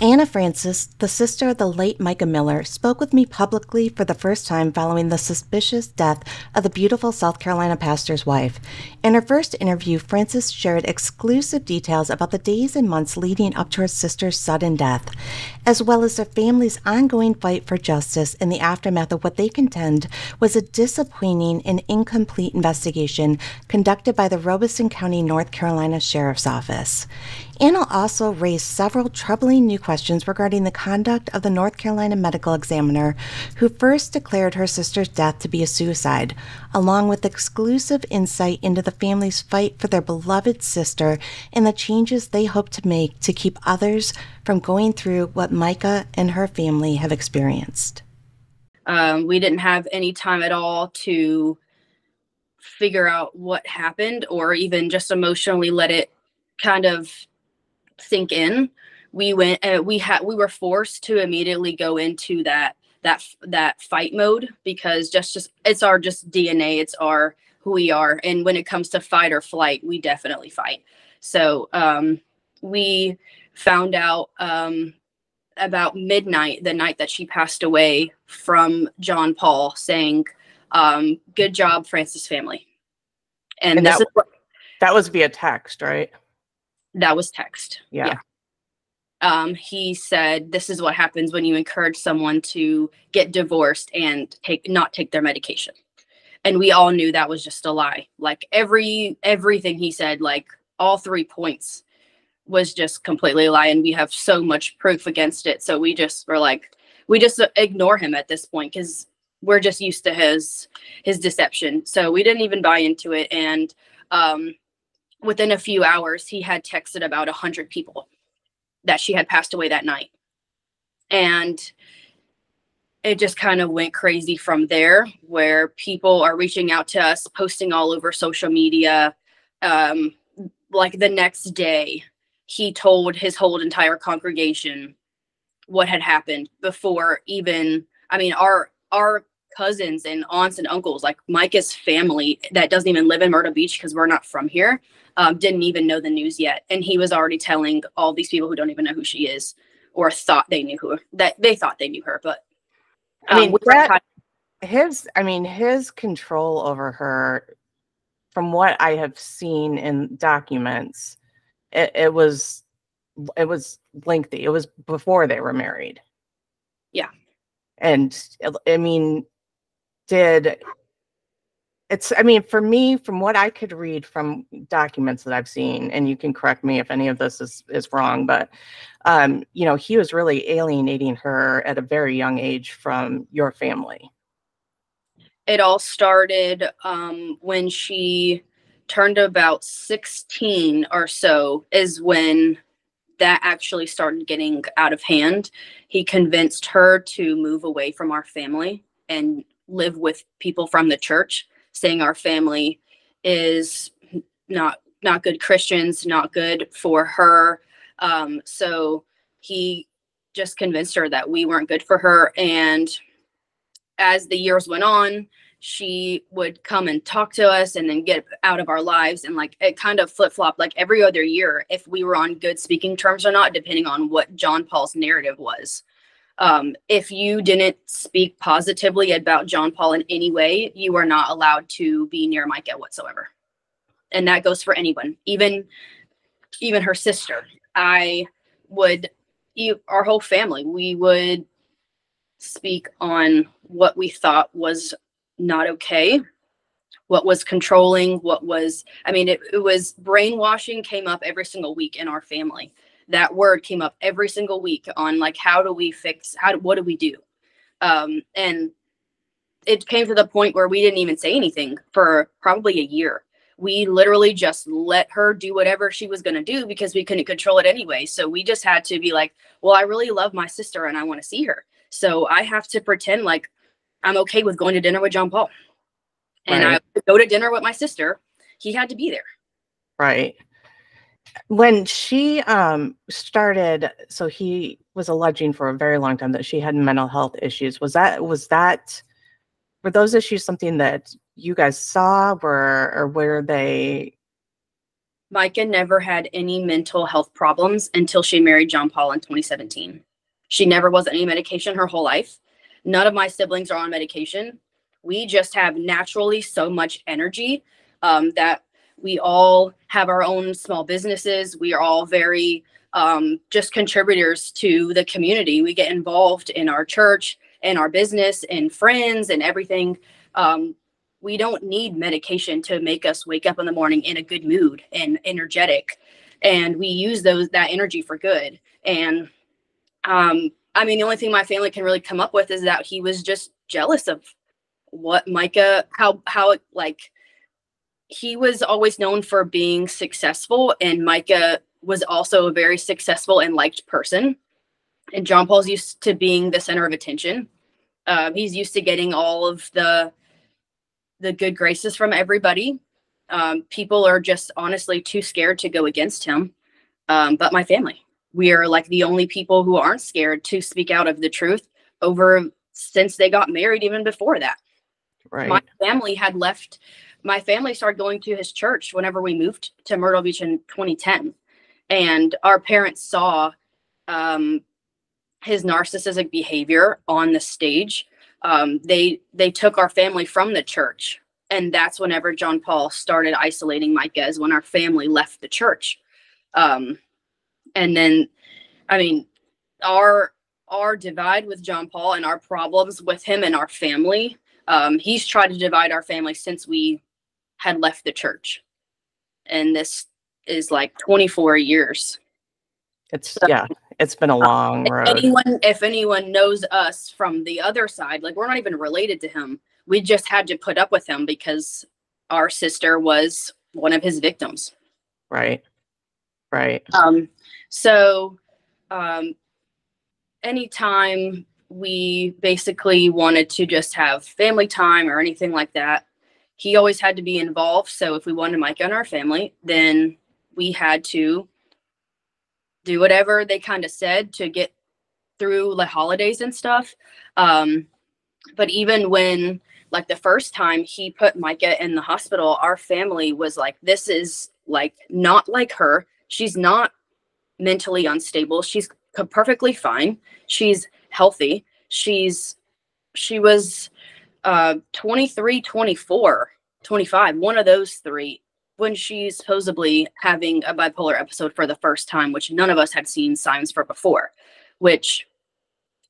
Anna Francis, the sister of the late Micah Miller, spoke with me publicly for the first time following the suspicious death of the beautiful South Carolina pastor's wife. In her first interview, Francis shared exclusive details about the days and months leading up to her sister's sudden death, as well as their family's ongoing fight for justice in the aftermath of what they contend was a disappointing and incomplete investigation conducted by the Robeson County, North Carolina Sheriff's Office. Anna also raised several troubling new questions regarding the conduct of the North Carolina medical examiner who first declared her sister's death to be a suicide, along with exclusive insight into the family's fight for their beloved sister and the changes they hope to make to keep others from going through what Micah and her family have experienced. We didn't have any time at all to figure out what happened or even just emotionally let it kind of sink in. We were forced to immediately go into that fight mode because just it's our just DNA, it's our who we are, and when it comes to fight or flight, we definitely fight. So we found out about midnight the night that she passed away from John Paul saying, "Good job, Francis family." And this that was via text, right? That was text. Yeah. He said, "This is what happens when you encourage someone to get divorced and not take their medication." And we all knew that was just a lie. Like everything he said, like all 3 points was just completely a lie. And we have so much proof against it. So we just were like, we just ignore him at this point because we're just used to his deception. So we didn't even buy into it. And within a few hours, he had texted about 100 people that she had passed away that night. And it just kind of went crazy from there, where people are reaching out to us, posting all over social media. Like the next day, he told his whole entire congregation what had happened before even, I mean, our cousins and aunts and uncles, like Micah's family that doesn't even live in Myrtle Beach because we're not from here, didn't even know the news yet. And he was already telling all these people who don't even know who she is or thought they knew that they thought they knew her. But his control over her, from what I have seen in documents, it was lengthy. It was before they were married. Yeah. And I mean, for me, from what I could read from documents that I've seen, and you can correct me if any of this is wrong, but, he was really alienating her at a very young age from your family. It all started when she turned about 16 or so is when that actually started getting out of hand. He convinced her to move away from our family and live with people from the church, saying our family is not good Christians, not good for her. So he just convinced her that we weren't good for her. And as the years went on, she would come and talk to us and then get out of our lives. And like, it kind of flip-flopped like every other year, if we were on good speaking terms or not, depending on what John Paul's narrative was. If you didn't speak positively about John Paul in any way, you are not allowed to be near Micah whatsoever. And that goes for anyone, even her sister. Our whole family, we would speak on what we thought was not okay, what was controlling, it was brainwashing came up every single week in our family. That word came up every single week on like, what do we do? And it came to the point where we didn't even say anything for probably a year. We literally just let her do whatever she was going to do because we couldn't control it anyway. So we just had to be like, well, I really love my sister and I want to see her. So I have to pretend like I'm okay with going to dinner with John Paul. And right. I would go to dinner with my sister. He had to be there. Right. When she started, so he was alleging for a very long time that she had mental health issues. Were those issues something that you guys saw, or were they Micah never had any mental health problems until she married John Paul in 2017. She never was on any medication her whole life. None of my siblings are on medication. We just have naturally so much energy that we all have our own small businesses. We are all very just contributors to the community. We get involved in our church and our business and friends and everything. We don't need medication to make us wake up in the morning in a good mood and energetic. And we use that energy for good. And I mean, the only thing my family can really come up with is that he was just jealous of what Micah, how like he was always known for being successful, and Micah was also a very successful and liked person. And John Paul's used to being the center of attention. He's used to getting all of the good graces from everybody. People are just honestly too scared to go against him. But my family, we are like the only people who aren't scared to speak out of the truth since they got married, even before that. Right. My family started going to his church whenever we moved to Myrtle Beach in 2010. And our parents saw his narcissistic behavior on the stage. They took our family from the church. And that's whenever John Paul started isolating Micah, is when our family left the church. And then, I mean, our divide with John Paul and our problems with him and our family, he's tried to divide our family since we had left the church. And this is like 24 years. It's been a long road. If anyone knows us from the other side, like, we're not even related to him. We just had to put up with him because our sister was one of his victims. Right. So anytime we basically wanted to just have family time or anything like that, he always had to be involved. So if we wanted Micah in our family, then we had to do whatever they kind of said to get through the holidays and stuff. But even when, like, the first time he put Micah in the hospital, our family was like, this is like not like her. She's not mentally unstable. She's perfectly fine. She's healthy. She was 23, 24, 25, one of those three, when she's supposedly having a bipolar episode for the first time, which none of us had seen signs for before. Which,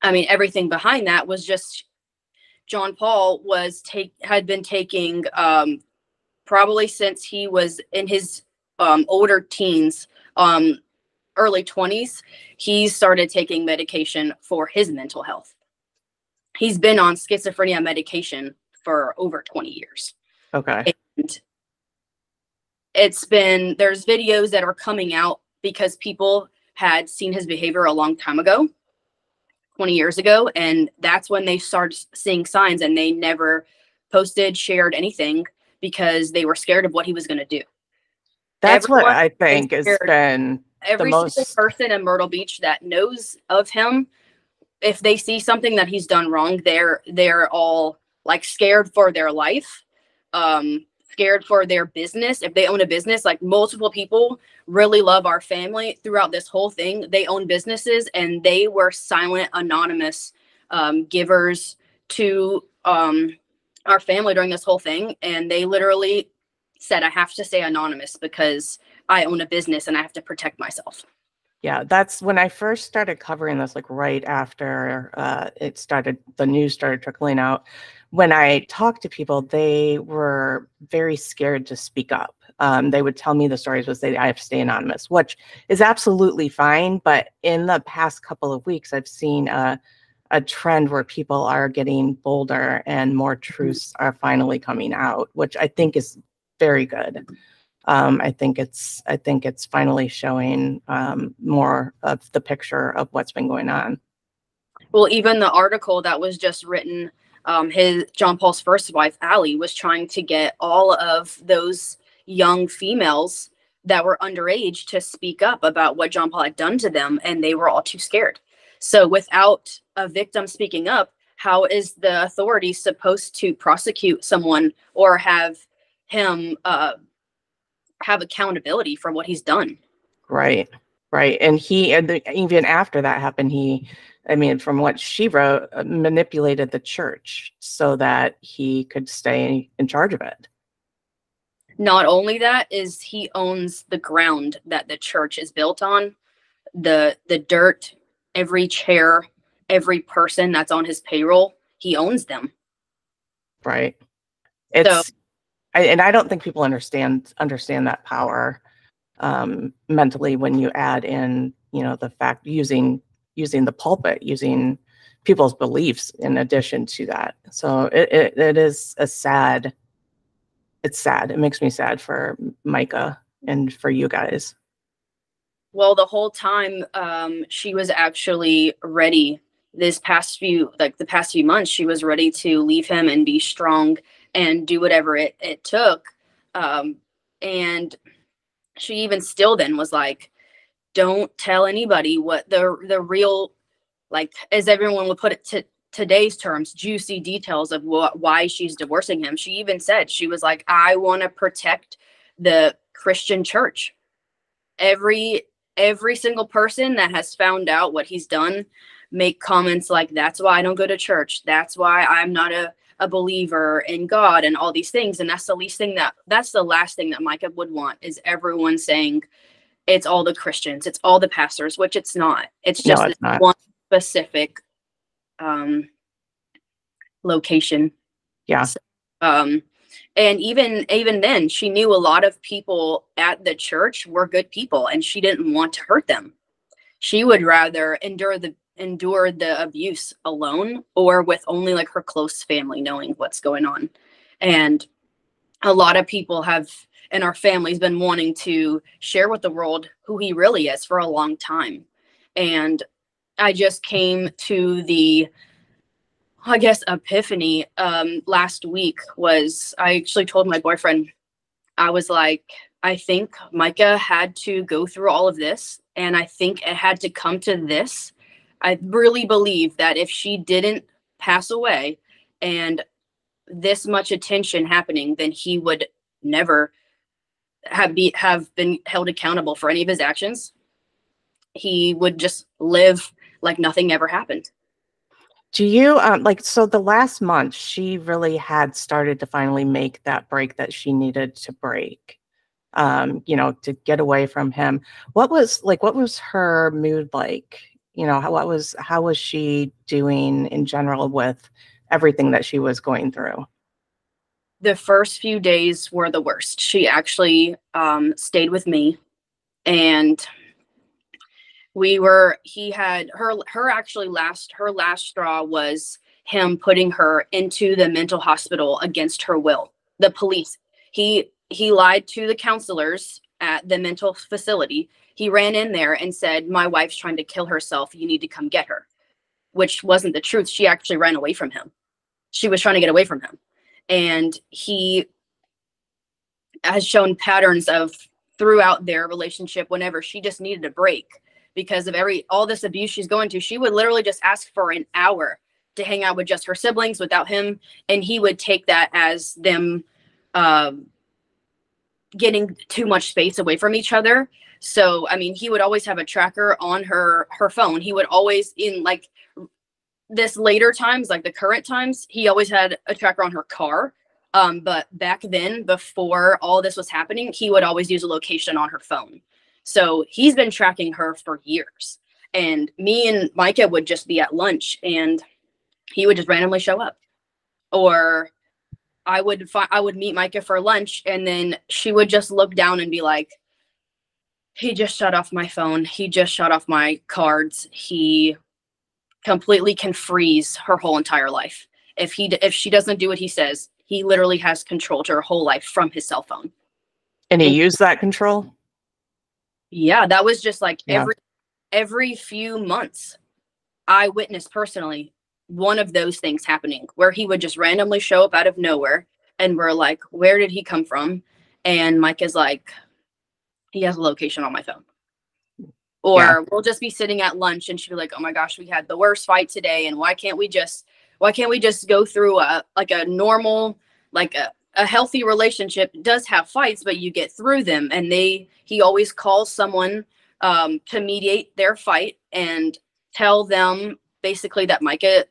I mean, everything behind that was just John Paul had been taking probably since he was in his older teens, early 20s, he started taking medication for his mental health. He's been on schizophrenia medication for over 20 years. Okay. And there's videos that are coming out because people had seen his behavior a long time ago, 20 years ago. And that's when they started seeing signs, and they never posted, shared anything because they were scared of what he was going to do. That's what I think has been every single person in Myrtle Beach that knows of him. If they see something that he's done wrong, they're all like scared for their life, scared for their business. If they own a business, like, multiple people really love our family throughout this whole thing. They own businesses, and they were silent, anonymous givers to our family during this whole thing. And they literally said, I have to stay anonymous because I own a business and I have to protect myself. Yeah, that's when I first started covering this, like right after the news started trickling out. When I talked to people, they were very scared to speak up. They would tell me the stories I have to stay anonymous, which is absolutely fine. But in the past couple of weeks, I've seen a trend where people are getting bolder and more truths are finally coming out, which I think is very good. I think it's finally showing more of the picture of what's been going on. Well, even the article that was just written, John Paul's first wife, Allie, was trying to get all of those young females that were underage to speak up about what John Paul had done to them, and they were all too scared. So without a victim speaking up, how is the authority supposed to prosecute someone or have him have accountability for what he's done. Right. Right. And even after that happened, I mean, from what she wrote, manipulated the church so that he could stay in charge of it. Not only that, is he owns the ground that the church is built on, the dirt, every chair, every person that's on his payroll, he owns them. Right. And I don't think people understand that power mentally when you add in, the fact using the pulpit, using people's beliefs in addition to that. So it is it's sad. It makes me sad for Micah and for you guys. Well, the whole time she was actually ready. The past few months, she was ready to leave him and be strong and do whatever it took. And she even still then was like, don't tell anybody what the real, like, as everyone would put it to today's terms, juicy details of why she's divorcing him. She even said, she was like, I want to protect the Christian church. Every single person that has found out what he's done make comments like, that's why I don't go to church. That's why I'm not a believer in God and all these things. And that's the last thing that Micah would want, is everyone saying it's all the Christians, it's all the pastors, which it's not. It's just one specific location. Yeah. So, and even then, she knew a lot of people at the church were good people, and she didn't want to hurt them. She would rather endure the abuse alone, or with only like her close family knowing what's going on. And a lot of people in our family's been wanting to share with the world who he really is for a long time. And I just came to the, I guess, epiphany last week. I actually told my boyfriend, I was like, I think Micah had to go through all of this, and I think it had to come to this. I really believe that if she didn't pass away and this much attention happening, then he would never have been held accountable for any of his actions. He would just live like nothing ever happened. Do you so the last month she really had started to finally make that break that she needed to break, to get away from him. What was her mood like? How was she doing in general with everything that she was going through? The first few days were the worst. She actually stayed with me, and her last straw was him putting her into the mental hospital against her will. The police, he lied to the counselors at the mental facility. He ran in there and said, my wife's trying to kill herself. You need to come get her, which wasn't the truth. She actually ran away from him. She was trying to get away from him. And he has shown patterns of throughout their relationship, whenever she just needed a break because of all this abuse she's going to, she would literally just ask for an hour to hang out with just her siblings without him. And he would take that as them getting too much space away from each other. So, I mean, he would always have a tracker on her phone. He would always, in like this later times, like the current times, he always had a tracker on her car. But back then, before all this was happening, he would always use a location on her phone. So he's been tracking her for years. And me and Micah would just be at lunch and he would just randomly show up. Or I would meet Micah for lunch, and then she would just look down and be like, he just shut off my phone. He just shut off my cards. He completely can freeze her whole entire life. If she doesn't do what he says, he literally has control to her whole life from his cell phone. And he used that control? Yeah, that was just like every few months. I witnessed personally one of those things happening where he would just randomly show up out of nowhere, and we're like, where did he come from? And Mike is like, he has a location on my phone. Or we'll just be sitting at lunch and she'll be like, oh my gosh, we had the worst fight today, and why can't we just go through a normal, like a healthy relationship does have fights, but you get through them. And he always calls someone to mediate their fight and tell them basically that Micah,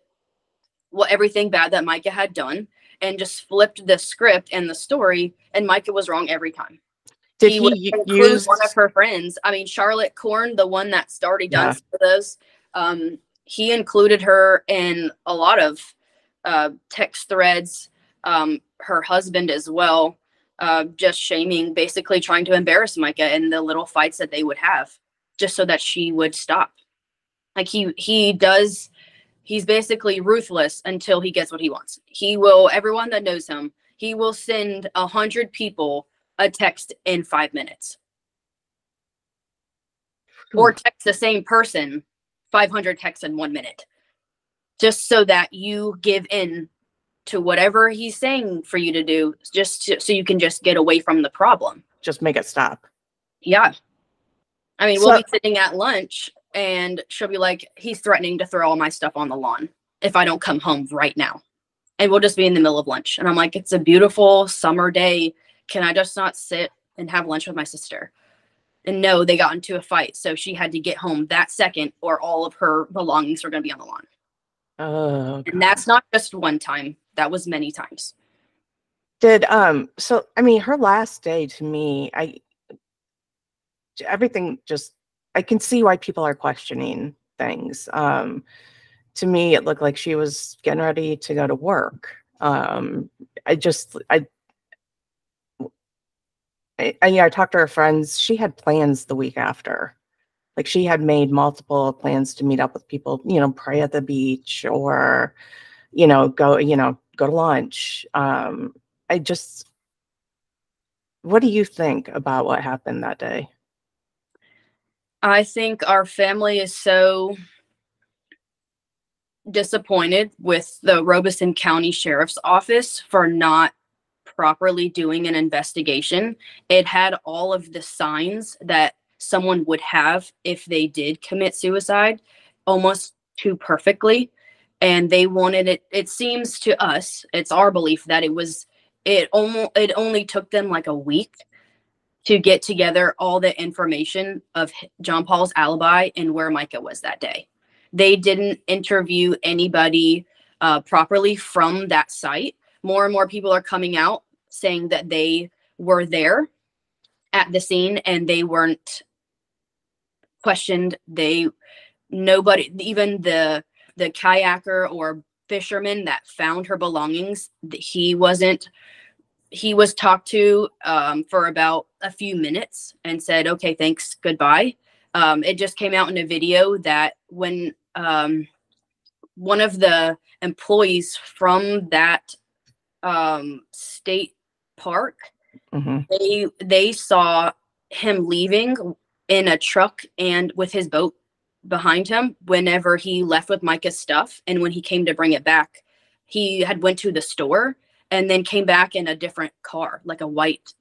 well, everything bad that Micah had done, and just flipped the script and the story. And Micah was wrong every time. Did Would he include use one of her friends? I mean, Charlotte Corn, the one that's already done some of those. He included her in a lot of text threads. Her husband as well, just shaming, basically trying to embarrass Micah and the little fights that they would have, just so that she would stop. Like he's basically ruthless until he gets what he wants. He will, everyone that knows him, he will send 100 people a text in 5 minutes. Or text the same person 500 texts in 1 minute. Just so that you give in to whatever he's saying for you to do, so you can just get away from the problem. Just make it stop. Yeah. I mean, we'll be sitting at lunch and she'll be like, he's threatening to throw all my stuff on the lawn if I don't come home right now. And we'll just be in the middle of lunch. And I'm like, it's a beautiful summer day. Can I just not sit and have lunch with my sister? And no, they got into a fight. So she had to get home that second or all of her belongings were going to be on the lawn. Oh, and that's not just one time. That was many times. So I mean, her last day, to me, everything just, I can see why people are questioning things. To me, it looked like she was getting ready to go to work. I talked to her friends. She had plans the week after. Like, she had made multiple plans to meet up with people, pray at the beach or, go to lunch. What do you think about what happened that day? I think our family is so disappointed with the Robeson County Sheriff's Office for not properly doing an investigation. It had all of the signs that someone would have if they did commit suicide, almost too perfectly. And they wanted it. It seems to us, it's our belief that it only took them like a week to get together all the information of John Paul's alibi and where Micah was that day. They didn't interview anybody properly from that site. More and more people are coming out saying that they were there at the scene and they weren't questioned. Nobody, even the kayaker or fisherman that found her belongings, he was talked to for about a few minutes and said, okay, thanks, goodbye. It just came out in a video that when one of the employees from that state park, they saw him leaving in a truck and with his boat behind him whenever he left with Micah's stuff. And when he came to bring it back, he had went to the store and then came back in a different car, like a white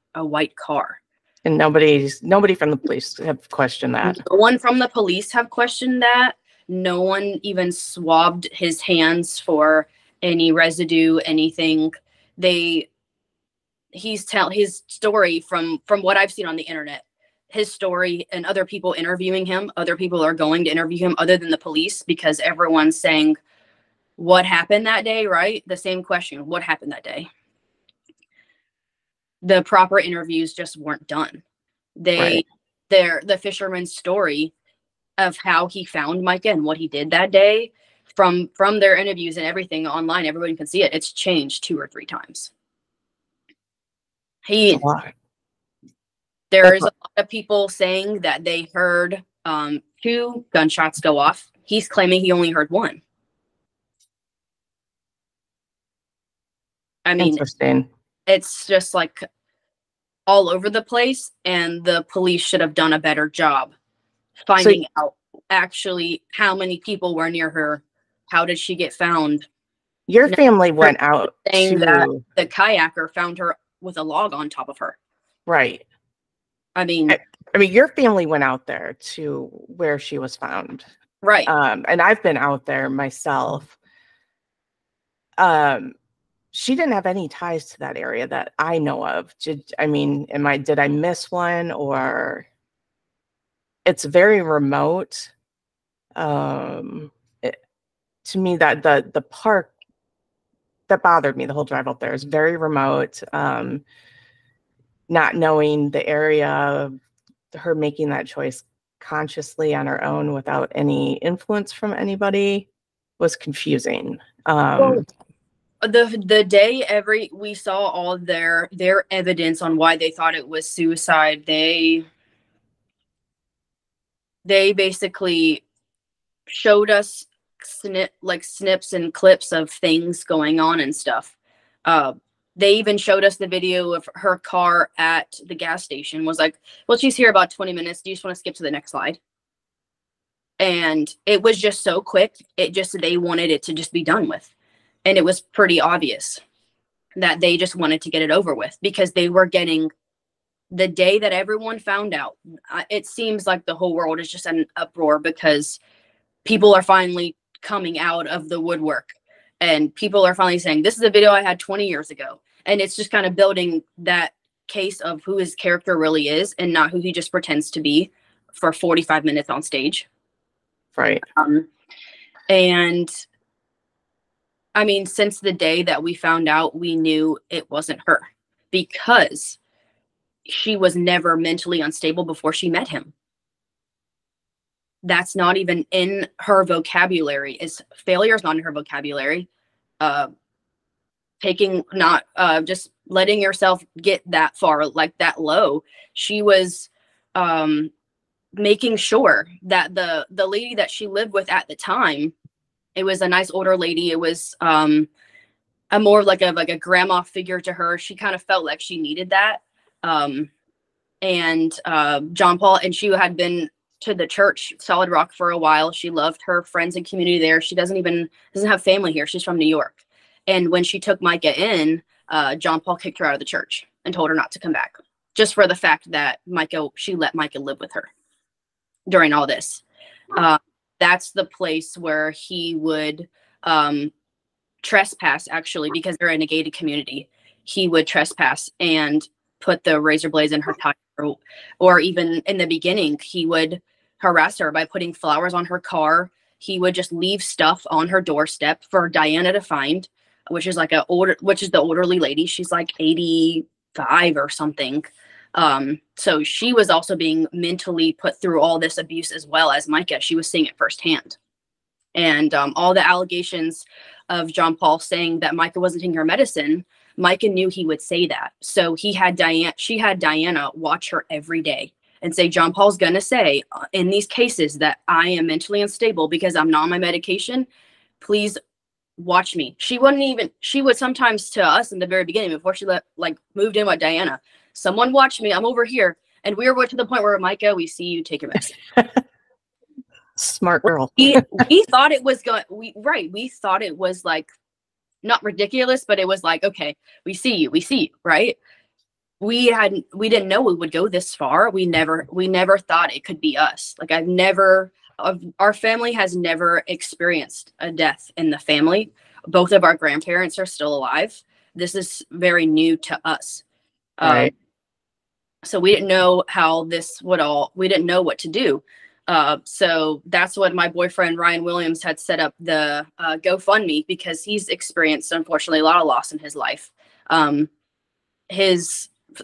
car. And nobody from the police have questioned that. No one from the police have questioned that. No one even swabbed his hands for any residue, anything. His story from what I've seen on the internet, his story and other people interviewing him, other people are going to interview him other than the police because everyone's saying, what happened that day, right? The same question, what happened that day? The proper interviews just weren't done. The fisherman's story of how he found Micah and what he did that day, from their interviews and everything online, everybody can see it. It's changed 2 or 3 times. There's a lot of people saying that they heard 2 gunshots go off. He's claiming he only heard 1. I mean, it's just like all over the place, and the police should have done a better job finding out actually how many people were near her. How did she get found? Your family went out saying that the kayaker found her with a log on top of her. Right. I mean, your family went out there to where she was found. Right. And I've been out there myself. she didn't have any ties to that area that I know of. Did I miss one, or it's very remote? To me, that the park, that bothered me. The whole drive up there is very remote. Not knowing the area, her making that choice consciously on her own without any influence from anybody was confusing. The day we saw all their evidence on why they thought it was suicide, they basically showed us snips and clips of things going on and stuff. They even showed us the video of her car at the gas station. Was like, well, she's here about 20 minutes. Do you just want to skip to the next slide? And it was just so quick. They wanted it to just be done with. And it was pretty obvious that they just wanted to get it over with, because they were getting, the day that everyone found out, it seems like the whole world is just in an uproar, because people are finally coming out of the woodwork, and people are finally saying, this is a video I had 20 years ago. And it's just kind of building that case of who his character really is and not who he just pretends to be for 45 minutes on stage. Right. And I mean, since the day that we found out, we knew it wasn't her, because she was never mentally unstable before she met him. That's not even in her vocabulary. Failure is not in her vocabulary. Just letting yourself get that far, like that low. She was making sure that the lady that she lived with at the time, it was a nice older lady. It was a more like a grandma figure to her. She kind of felt like she needed that. And John Paul, and she had been to the church Solid Rock for a while. She loved her friends and community there. She doesn't have family here. She's from New York. And when she took Micah in, John Paul kicked her out of the church and told her not to come back, just for the fact that she let Micah live with her during all this. That's the place where he would trespass, actually, because they're in a gated community. He would trespass and put the razor blades in her tire, or even in the beginning, he would harass her by putting flowers on her car. He would just leave stuff on her doorstep for Diana to find, which is the elderly lady. She's like 85 or something. So she was also being mentally put through all this abuse as well as Micah. She was seeing it firsthand. And all the allegations of John Paul saying that Micah wasn't taking her medicine, Micah knew he would say that. So she had Diana watch her every day and say, John Paul's going to say in these cases that I am mentally unstable because I'm not on my medication. Please watch me. She would sometimes, to us in the very beginning, before she moved in with Diana, someone watch me. I'm over here. And we were to the point where, Micah, we see you, take your medicine. Smart girl. we thought it was we thought it was like not ridiculous, but it was like, okay, we see you, right? We didn't know we would go this far. We never thought it could be us. Like our family has never experienced a death in the family. Both of our grandparents are still alive. This is very new to us. Right. So we didn't know we didn't know what to do. So that's what my boyfriend, Ryan Williams, had set up the GoFundMe, because he's experienced, unfortunately, a lot of loss in his life.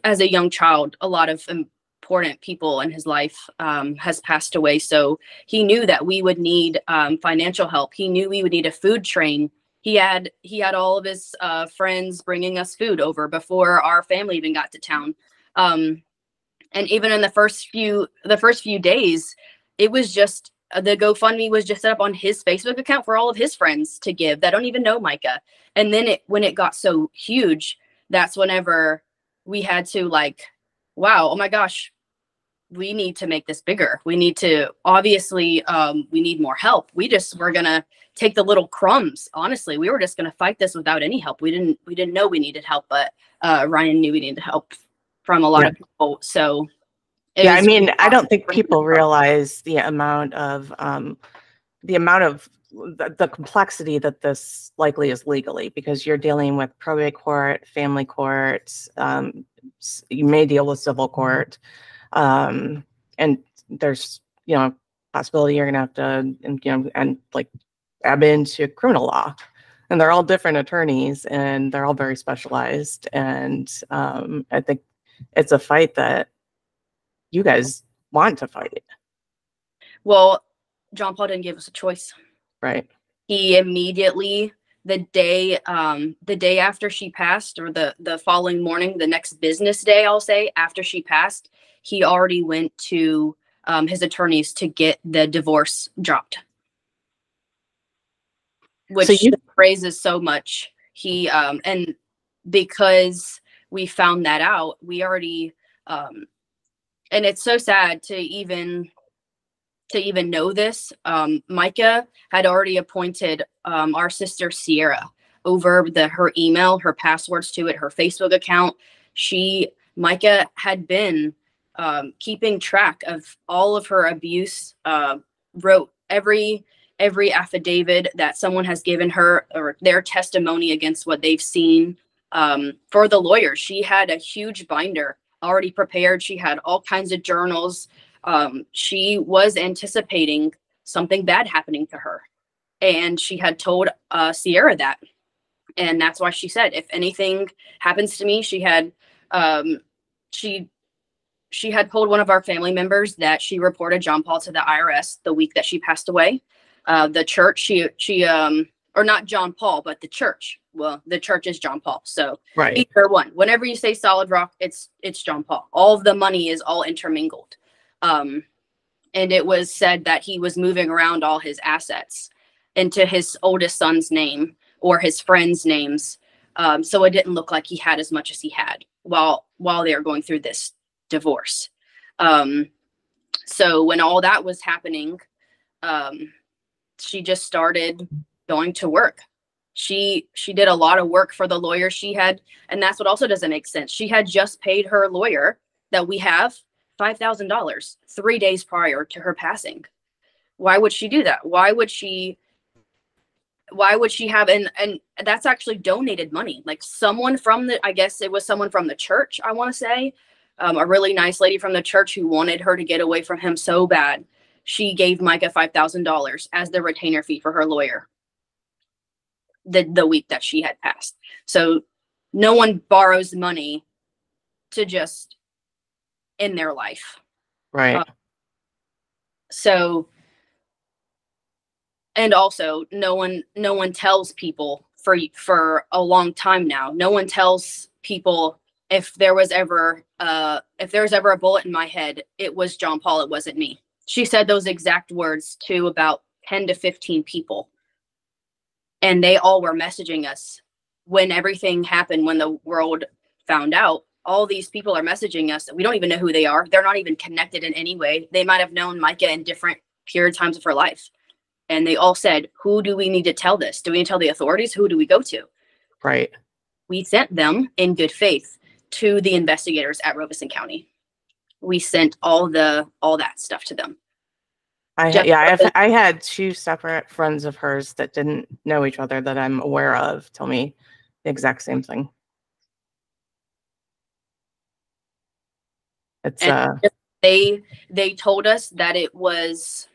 As a young child, a lot of important people in his life has passed away. So he knew that we would need financial help. He knew we would need a food train. He had all of his friends bringing us food over before our family even got to town. And even in the first few days, it was just the GoFundMe was just set up on his Facebook account for all of his friends to give that don't even know Micah. And then when it got so huge, that's whenever we had to wow, oh my gosh, we need to make this bigger. We need to, obviously, we need more help. We're going to take the little crumbs. Honestly, we were just going to fight this without any help. We didn't know we needed help, but Ryan knew we needed help from a lot of people. So I mean, I don't think people realize the amount of the complexity that this likely is legally, because you're dealing with probate court, family court, you may deal with civil court, and there's possibility you're gonna have to and like ebb into criminal law, and they're all different attorneys and they're all very specialized, and I think it's a fight that you guys want to fight. Well, John Paul didn't give us a choice. Right. He immediately, the day after she passed, or the following morning, the next business day, I'll say, after she passed, he already went to his attorneys to get the divorce dropped. Which raises so much. He and because we found that out, we already and it's so sad to even know this. Micah had already appointed our sister Sierra over her email, her passwords to it, her Facebook account. Micah had been keeping track of all of her abuse, wrote every affidavit that someone has given her, or their testimony against what they've seen. For the lawyer, she had a huge binder already prepared. She had all kinds of journals. She was anticipating something bad happening to her, and she had told Sierra that, and that's why she said, if anything happens to me, she had told one of our family members that she reported John Paul to the IRS the week that she passed away. The church, or not John Paul, but the church. Well, the church is John Paul. So right. Either one. Whenever you say Solid Rock, it's John Paul. All of the money is all intermingled. And it was said that he was moving around all his assets into his oldest son's name or his friends' names. So it didn't look like he had as much as he had while they were going through this divorce. So when all that was happening, she just started going to work. She did a lot of work for the lawyer she had, and that's what also doesn't make sense. She had just paid her lawyer that we have $5,000 3 days prior to her passing. Why would she do that? Why would she have, and that's actually donated money. Like someone from I guess it was someone from the church, I want to say, a really nice lady from the church who wanted her to get away from him so bad. She gave Micah $5,000 as the retainer fee for her lawyer the week that she had passed. So no one borrows money to just end their life. Right. And also no one tells people for a long time now. No one tells people if there was ever a bullet in my head, it was John Paul, it wasn't me. She said those exact words to about 10 to 15 people. And they all were messaging us when everything happened, when the world found out. All these people are messaging us. We don't even know who they are. They're not even connected in any way. They might have known Micah in different period times of her life. And they all said, who do we need to tell this? Do we need to tell the authorities? Who do we go to? Right. We sent them in good faith to the investigators at Robeson County. We sent all that stuff to them. I had two separate friends of hers that didn't know each other that I'm aware of tell me the exact same thing. It's they told us that it was,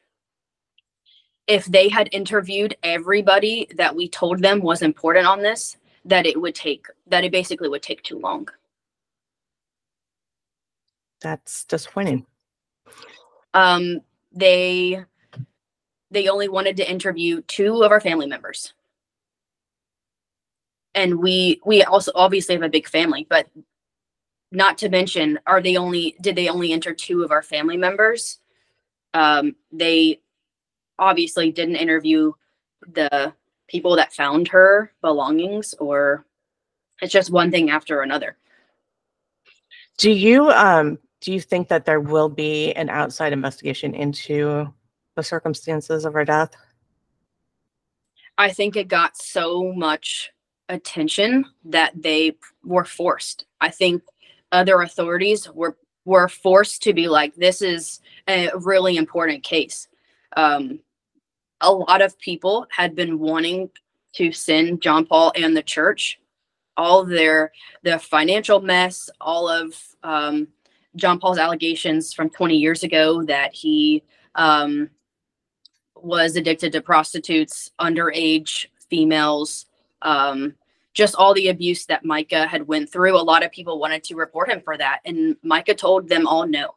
if they had interviewed everybody that we told them was important on this, that it basically would take too long. That's disappointing. They only wanted to interview 2 of our family members. And we also obviously have a big family, but not to mention, did they only enter 2 of our family members? They obviously didn't interview the people that found her belongings, or it's just one thing after another. Do you think that there will be an outside investigation into the circumstances of her death? I think it got so much attention that they were forced. I think other authorities were forced to be like, this is a really important case. a lot of people had been wanting to send John Paul and the church all their financial mess, all of John Paul's allegations from 20 years ago that he was addicted to prostitutes, underage females, just all the abuse that Micah had went through. A lot of people wanted to report him for that, and Micah told them all no.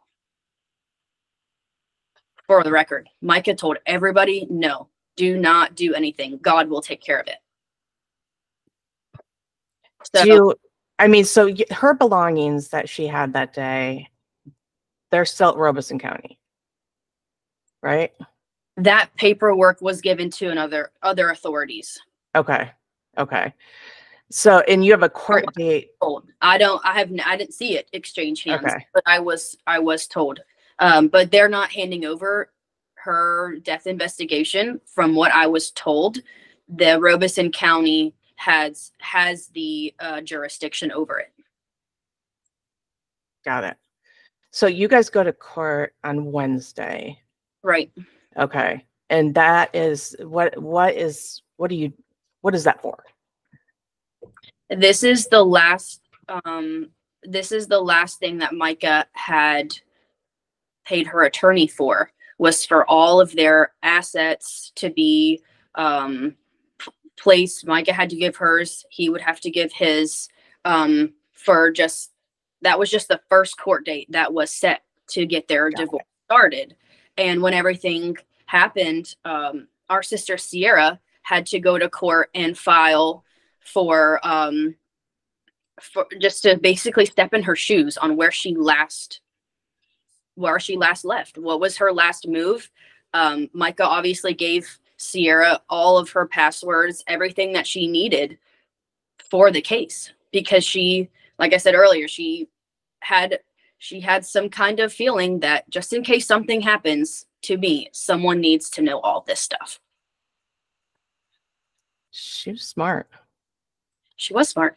For the record, Micah told everybody, no, do not do anything. God will take care of it. So, her belongings that she had that day, they're still at Robeson County, right? That paperwork was given to other authorities. Okay. So, and you have a court date. I didn't see it exchange hands, okay. But I was told. But they're not handing over her death investigation. From what I was told, the Robeson County has the jurisdiction over it. Got it. So you guys go to court on Wednesday, right? Okay, and that is what is that for? This is the last. This is the last thing that Micah had paid her attorney for, was for all of their assets to be placed. Micah had to give hers. He would have to give his that was just the first court date that was set to get their divorce started. And when everything happened, our sister Sierra had to go to court and file for just to basically step in her shoes on where she last left. What was her last move? Micah obviously gave Sierra all of her passwords, everything that she needed for the case, because she, like I said earlier, she had some kind of feeling that just in case something happens to me, someone needs to know all this stuff. She was smart. She was smart.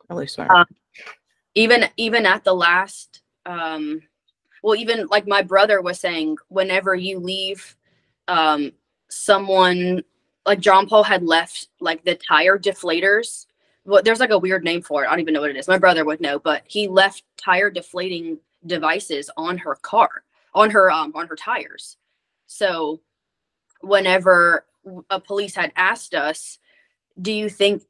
Really smart. Even at the last, even like my brother was saying, whenever you leave, someone like John Paul had left like the tire deflators. Well, there's like a weird name for it. I don't even know what it is. My brother would know, but he left tire deflating devices on her car, on her tires. So whenever a police had asked us, do you think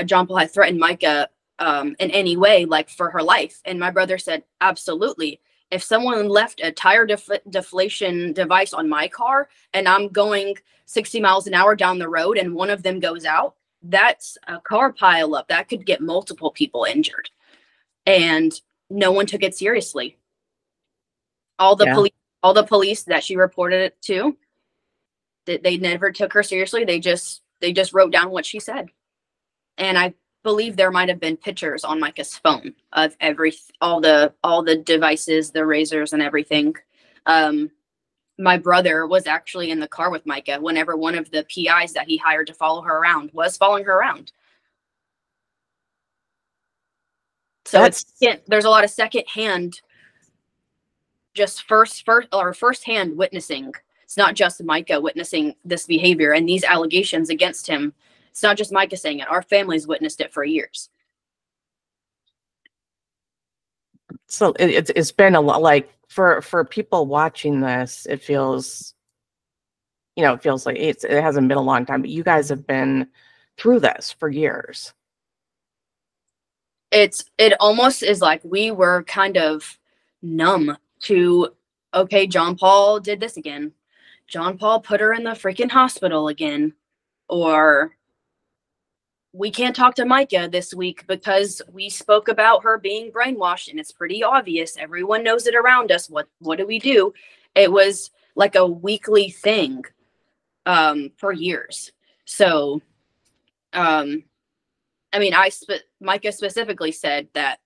John Paul had threatened Micah in any way, like for her life? And my brother said, absolutely. If someone left a tire deflation device on my car and I'm going 60 miles an hour down the road and one of them goes out, that's a car pile up that could get multiple people injured. And no one took it seriously. All the police that she reported it to, they never took her seriously. They just wrote down what she said. And I believe there might have been pictures on Micah's phone of all the devices, the razors and everything. My brother was actually in the car with Micah whenever one of the PIs that he hired to follow her around was following her around. So there's a lot of secondhand, just firsthand witnessing. It's not just Micah witnessing this behavior and these allegations against him. It's not just Micah saying it. Our family's witnessed it for years. So it's been a lot, like for people watching this, it feels like it hasn't been a long time, but you guys have been through this for years. It almost is like we were kind of numb to, okay, John Paul did this again. John Paul put her in the freaking hospital again. Or we can't talk to Micah this week because we spoke about her being brainwashed and it's pretty obvious. Everyone knows it around us. What do we do? It was like a weekly thing for years. So, Micah specifically said that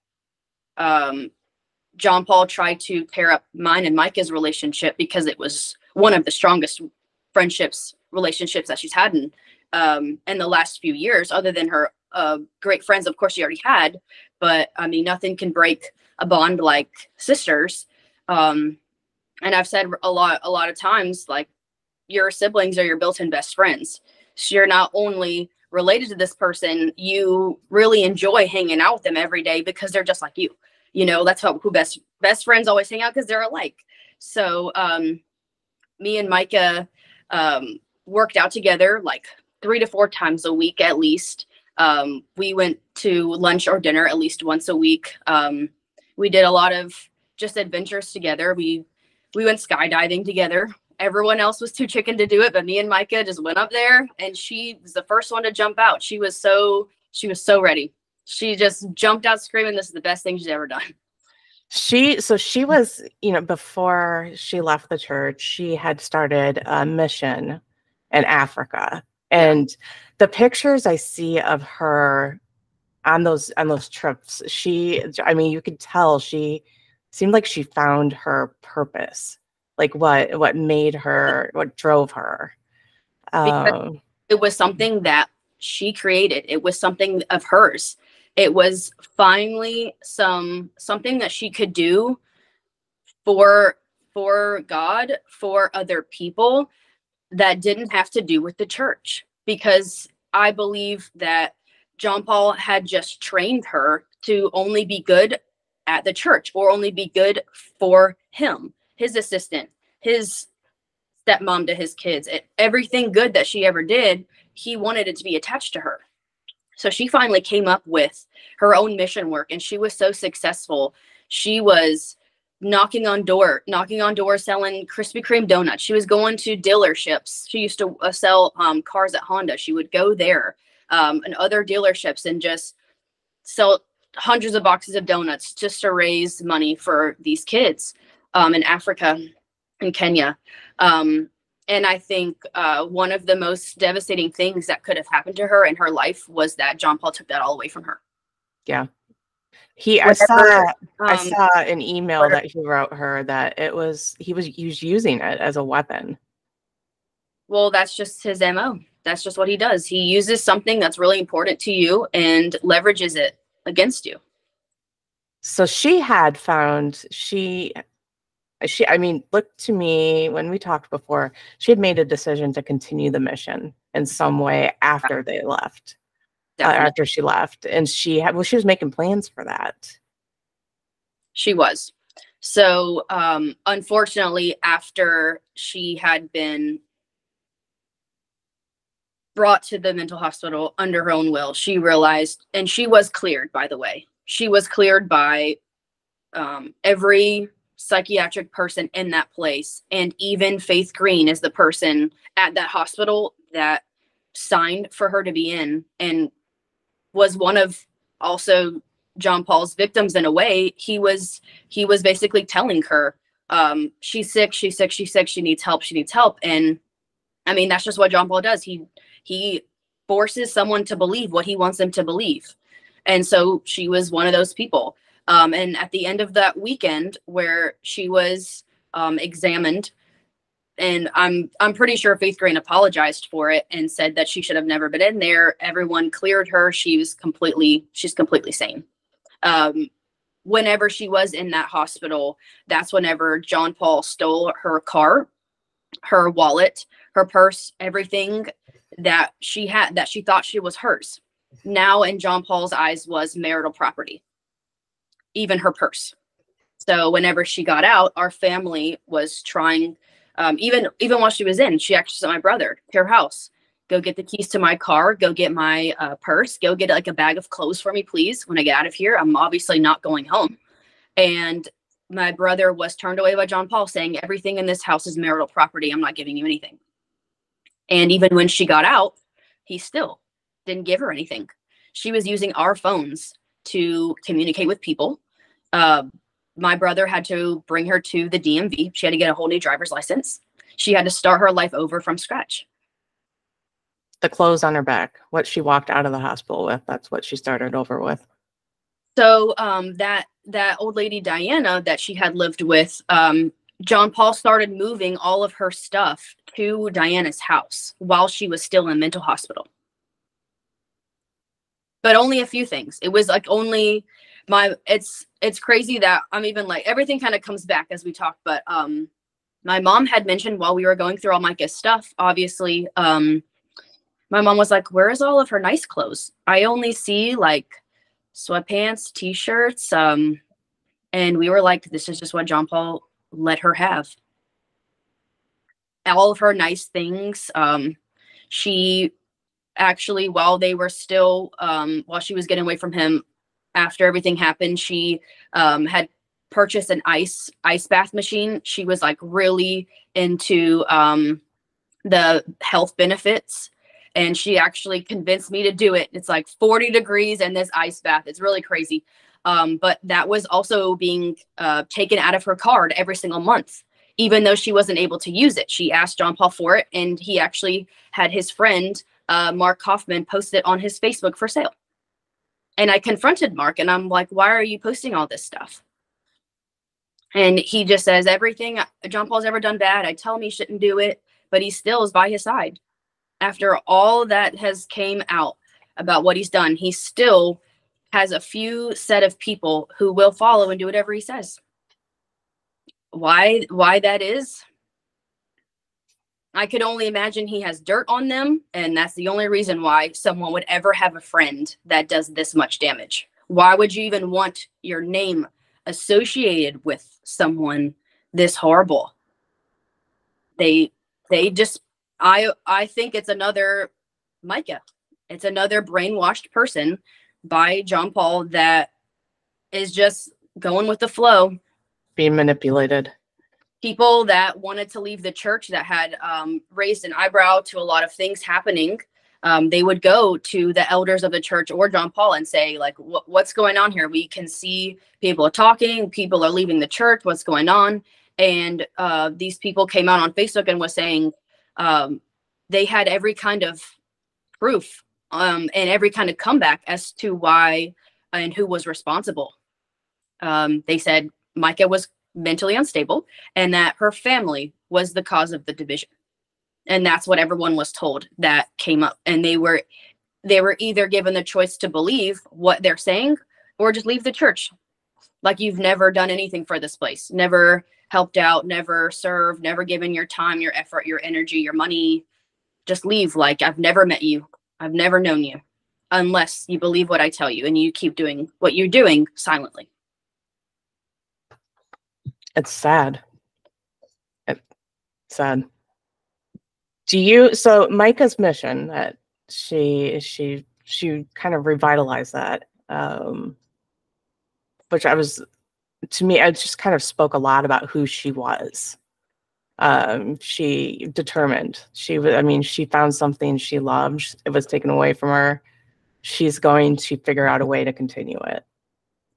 John Paul tried to tear up mine and Micah's relationship because it was one of the strongest relationships that she's had in the last few years, other than her great friends, of course, she already had. But I mean, nothing can break a bond like sisters. And I've said a lot of times, like, your siblings are your built-in best friends. So you're not only related to this person, you really enjoy hanging out with them every day because they're just like you. You know, that's who best friends always hang out, because they're alike. So me and Micah worked out together like 3 to 4 times a week at least. We went to lunch or dinner at least once a week. We did a lot of just adventures together. We went skydiving together. Everyone else was too chicken to do it, but me and Micah just went up there, and she was the first one to jump out. She was so ready. She just jumped out screaming, "This is the best thing she's ever done." She was, before she left the church, she had started a mission in Africa. And the pictures I see of her on those trips, you could tell she seemed like she found her purpose, like what made her, what drove her. It was something that she created. It was something of hers. It was finally something that she could do for God, for other people, that didn't have to do with the church. Because I believe that John Paul had just trained her to only be good at the church, or only be good for him, his assistant, his stepmom to his kids. Everything good that she ever did, he wanted it to be attached to her. So she finally came up with her own mission work, and she was so successful. She was knocking on doors selling Krispy Kreme donuts. She was going to dealerships. She used to sell cars at Honda. She would go there and other dealerships and just sell hundreds of boxes of donuts just to raise money for these kids in Africa and Kenya. And I think one of the most devastating things that could have happened to her in her life was that John Paul took that all away from her. Yeah. I saw an email that he wrote her that he was using it as a weapon. Well, that's just his MO. That's just what he does. He uses something that's really important to you and leverages it against you. So she had found, look to me, when we talked before, she had made a decision to continue the mission in some way after they left. After she left, and she was making plans for that. She was. So unfortunately, after she had been brought to the mental hospital under her own will, she realized, and she was cleared, by the way, she was cleared by every psychiatric person in that place. And even Faith Green is the person at that hospital that signed for her to be in, and was one of also John Paul's victims in a way. He was basically telling her, she's sick, she needs help. And I mean, that's just what John Paul does. He forces someone to believe what he wants them to believe. And so she was one of those people. And at the end of that weekend where she was examined, and I'm pretty sure Faith Green apologized for it and said that she should have never been in there. Everyone cleared her. She's completely sane. Whenever she was in that hospital, that's whenever John Paul stole her car, her wallet, her purse, everything that she had that she thought she was hers. Now in John Paul's eyes was marital property, even her purse. So whenever she got out, our family was trying, even while she was in, she actually sent my brother to her house. Go get the keys to my car. Go get my purse. Go get like a bag of clothes for me, please. When I get out of here, I'm obviously not going home. And my brother was turned away by John Paul, saying everything in this house is marital property. I'm not giving you anything. And even when she got out, he still didn't give her anything. She was using our phones to communicate with people. My brother had to bring her to the DMV. She had to get a whole new driver's license. She had to start her life over from scratch. The clothes on her back, what she walked out of the hospital with, that's what she started over with. So that old lady, Diana, that she had lived with, John Paul started moving all of her stuff to Diana's house while she was still in mental hospital. But only a few things. It was like only it's crazy that I'm even like, everything kind of comes back as we talk, but my mom had mentioned while we were going through all Micah's stuff, obviously, my mom was like, where is all of her nice clothes? I only see like sweatpants, t-shirts. And we were like, this is just what John Paul let her have. All of her nice things. She actually, while they were still, while she was getting away from him after everything happened, she had purchased an ice bath machine. She was like really into the health benefits. And she actually convinced me to do it. It's like 40 degrees in this ice bath. It's really crazy. But that was also being taken out of her card every single month, even though she wasn't able to use it. She asked John Paul for it, and he actually had his friend, Mark Kaufman, post it on his Facebook for sale. And I confronted Mark, and I'm like, why are you posting all this stuff? And he just says, everything John Paul's ever done bad, I tell him he shouldn't do it, but he still is by his side. After all that has came out about what he's done, he still has a few set of people who will follow and do whatever he says. Why that is, I could only imagine he has dirt on them, and that's the only reason why someone would ever have a friend that does this much damage. Why would you even want your name associated with someone this horrible? They just, I think it's another Micah. It's another brainwashed person by John Paul that is just going with the flow. Being manipulated. People that wanted to leave the church, that had raised an eyebrow to a lot of things happening, they would go to the elders of the church or John Paul and say, like, what's going on here? We can see people are talking, people are leaving the church, what's going on? And these people came out on Facebook and was saying they had every kind of proof and every kind of comeback as to why and who was responsible. They said Micah was mentally unstable and that her family was the cause of the division. And that's what everyone was told that came up. And they were either given the choice to believe what they're saying or just leave the church. Like, you've never done anything for this place, never helped out, never served, never given your time, your effort, your energy, your money. Just leave. Like, I've never met you. I've never known you, unless you believe what I tell you and you keep doing what you're doing silently. It's sad. It's sad. So Micah's mission, that she kind of revitalized that, which to me, it just kind of spoke a lot about who she was. She determined. She found something she loved. It was taken away from her. She's going to figure out a way to continue it.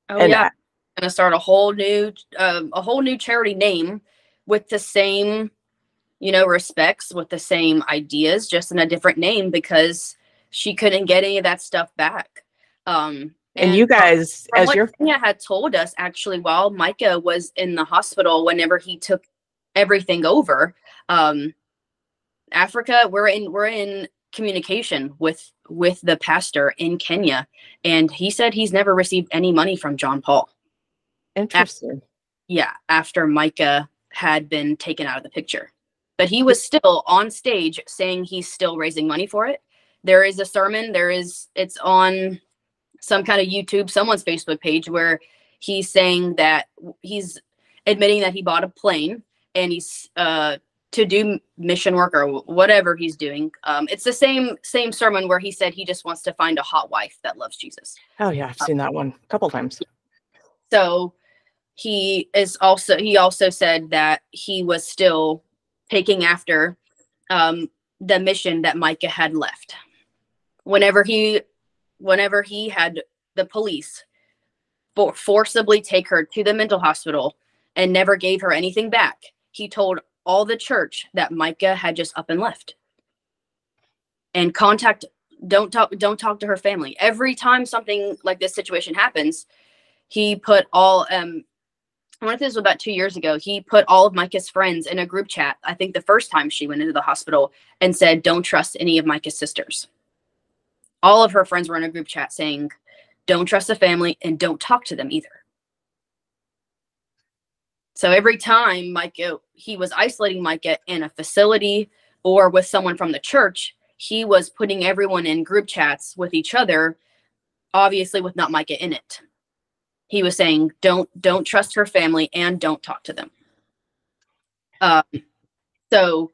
Oh, and yeah. Going to start a whole new charity name with the same, respects, with the same ideas, just in a different name, because she couldn't get any of that stuff back. And you guys, from what Tanya had told us, actually, while Micah was in the hospital, whenever he took everything over, Africa, we're in communication with the pastor in Kenya, and he said he's never received any money from John Paul. Interesting. After Micah had been taken out of the picture. But he was still on stage saying he's still raising money for it. There is a sermon, it's on some kind of YouTube, someone's Facebook page, where he's saying that he's admitting that he bought a plane and he's to do mission work or whatever he's doing. It's the same sermon where he said he just wants to find a hot wife that loves Jesus. Oh yeah, I've seen that one a couple times. So he also said that he was still taking after the mission that Micah had left. Whenever he had the police forcibly take her to the mental hospital and never gave her anything back, he told all the church that Micah had just up and left. And don't talk to her family. Every time something like this situation happens, he put all I wonder if this was about 2 years ago, he put all of Micah's friends in a group chat, I think the first time she went into the hospital, and said, don't trust any of Micah's sisters. All of her friends were in a group chat saying, don't trust the family and don't talk to them either. So every time he was isolating Micah in a facility or with someone from the church, he was putting everyone in group chats with each other, obviously with not Micah in it. He was saying, don't trust her family and don't talk to them. So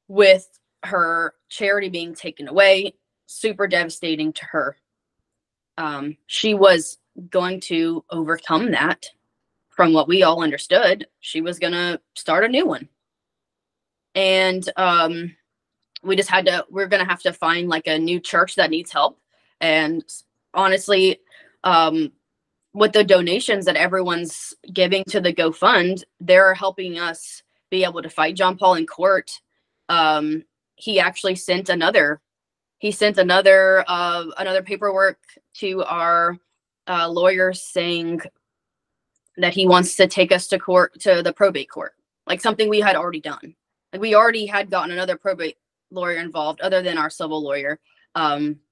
with her charity being taken away, super devastating to her. She was going to overcome that. From what we all understood, she was going to start a new one. And we're going to have to find like a new church that needs help. And honestly, with the donations that everyone's giving to the GoFund, they're helping us be able to fight John Paul in court. He actually sent another paperwork to our lawyers saying that he wants to take us to court, to the probate court, like something we had already done. Like we already had gotten another probate lawyer involved other than our civil lawyer.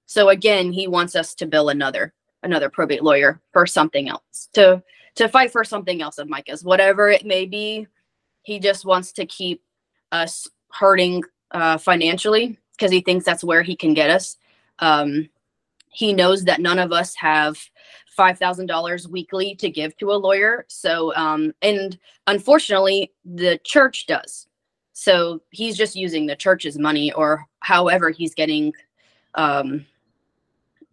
So again, he wants us to bill another probate lawyer for something else, to fight for something else of Micah's, whatever it may be. He just wants to keep us hurting financially because he thinks that's where he can get us. He knows that none of us have $5,000 weekly to give to a lawyer. So, and unfortunately, the church does. So he's just using the church's money, or however he's getting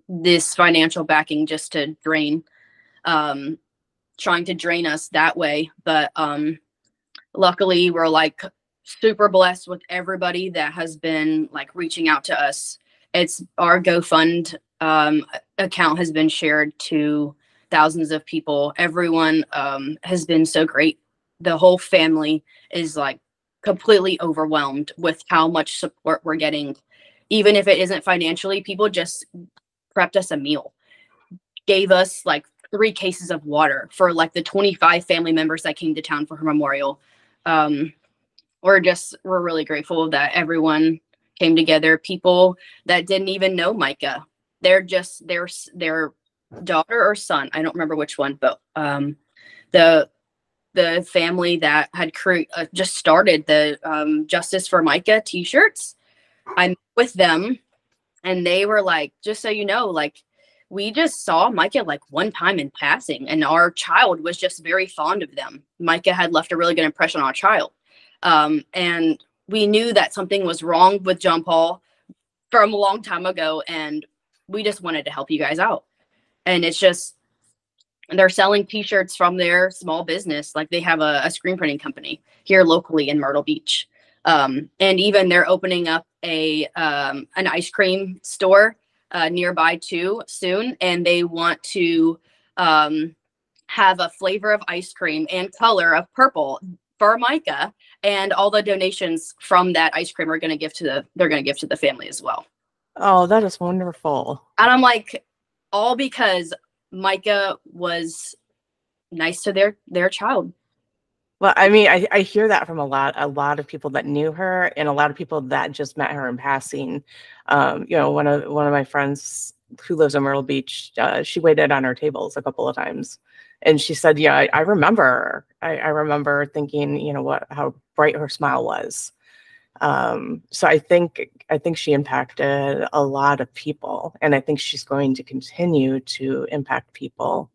this financial backing, just to trying to drain us that way. But luckily, we're like super blessed with everybody that has been like reaching out to us. It's our GoFund account has been shared to thousands of people. Everyone has been so great. The whole family is like completely overwhelmed with how much support we're getting. Even if it isn't financially, people just prepped us a meal, gave us like 3 cases of water for like the 25 family members that came to town for her memorial. We're really grateful that everyone came together. People that didn't even know Micah, they're just their daughter or son, I don't remember which one, but the family that had just started the Justice for Micah t-shirts, I met with them and they were like, just so you know, like we just saw Micah like one time in passing and our child was just very fond of them. Micah had left a really good impression on our child. And we knew that something was wrong with John Paul from a long time ago, and we just wanted to help you guys out. And it's just, they're selling t-shirts from their small business. Like they have a screen printing company here locally in Myrtle Beach. And even they're opening up an ice cream store nearby too soon. And they want to have a flavor of ice cream and color of purple for Micah, and all the donations from that ice cream are going to give to the family as well. Oh, that is wonderful. And I'm like, all because Micah was nice to their child. Well, I mean, I hear that from a lot of people that knew her and a lot of people that just met her in passing. You know, one of my friends who lives in Myrtle Beach, she waited on our tables a couple of times. And she said, yeah, I remember. I remember thinking, you know, how bright her smile was. So I think she impacted a lot of people, and I think she's going to continue to impact people.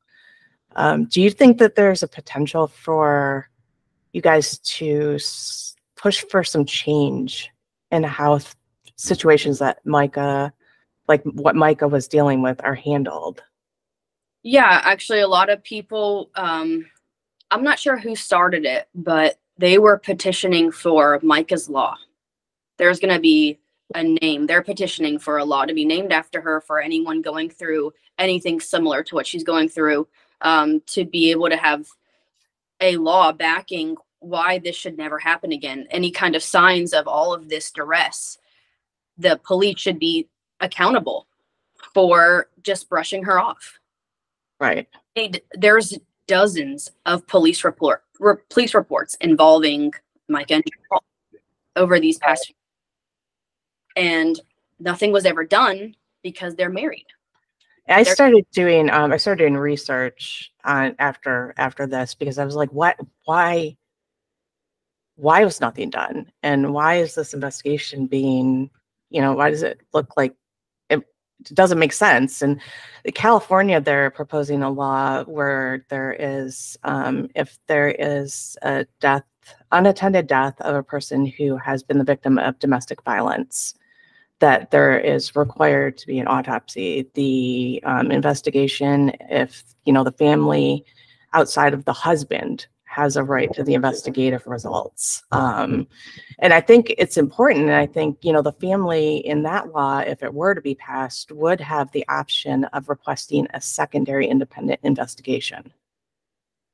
Do you think that there's a potential for you guys to push for some change in how situations that Micah, like what Micah was dealing with, are handled? Yeah, actually, a lot of people, I'm not sure who started it, but they were petitioning for Micah's Law. There's going to be a name. They're petitioning for a law to be named after her for anyone going through anything similar to what she's going through, to be able to have a law backing why this should never happen again. Any kind of signs of all of this duress, the police should be accountable for just brushing her off. Right. There's dozens of police reports involving Micah and Paul over these past few years. And nothing was ever done because they're married. I started doing research on after this, because I was like, why was nothing done? And why is this investigation being, why does it look like it doesn't make sense? And California, they're proposing a law where there is, if there is a unattended death of a person who has been the victim of domestic violence, that there is required to be an autopsy. The investigation, if the family outside of the husband has a right to the investigative results. And I think it's important. And I think, the family in that law, if it were to be passed, would have the option of requesting a secondary independent investigation.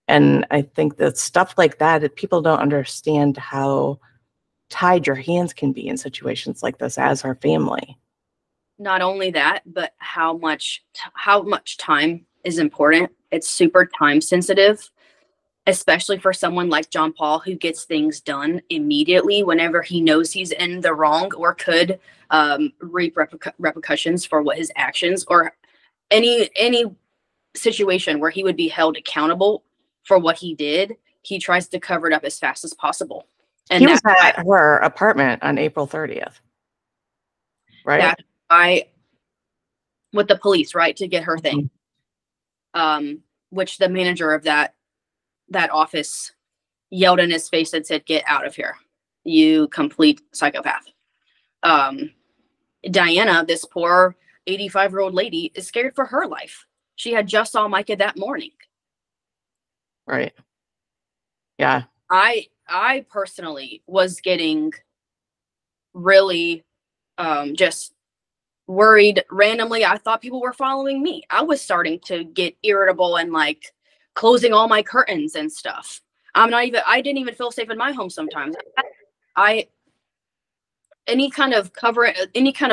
And I think that stuff like that people don't understand how tied your hands can be in situations like this as our family. Not only that, but how much time is important. It's super time sensitive, especially for someone like John Paul, who gets things done immediately whenever he knows he's in the wrong or could reap repercussions for what his actions, or any situation where he would be held accountable for what he did. He tries to cover it up as fast as possible. And he was at her apartment on April 30th, right? That's why, with the police, right, to get her thing, which the manager of that office yelled in his face and said, "Get out of here, you complete psychopath." Diana, this poor 85-year-old lady, is scared for her life. She had just saw Micah that morning. Right. Yeah. I personally was getting really just worried randomly. I thought people were following me. I was starting to get irritable and like closing all my curtains and stuff. I didn't even feel safe in my home sometimes. Any kind of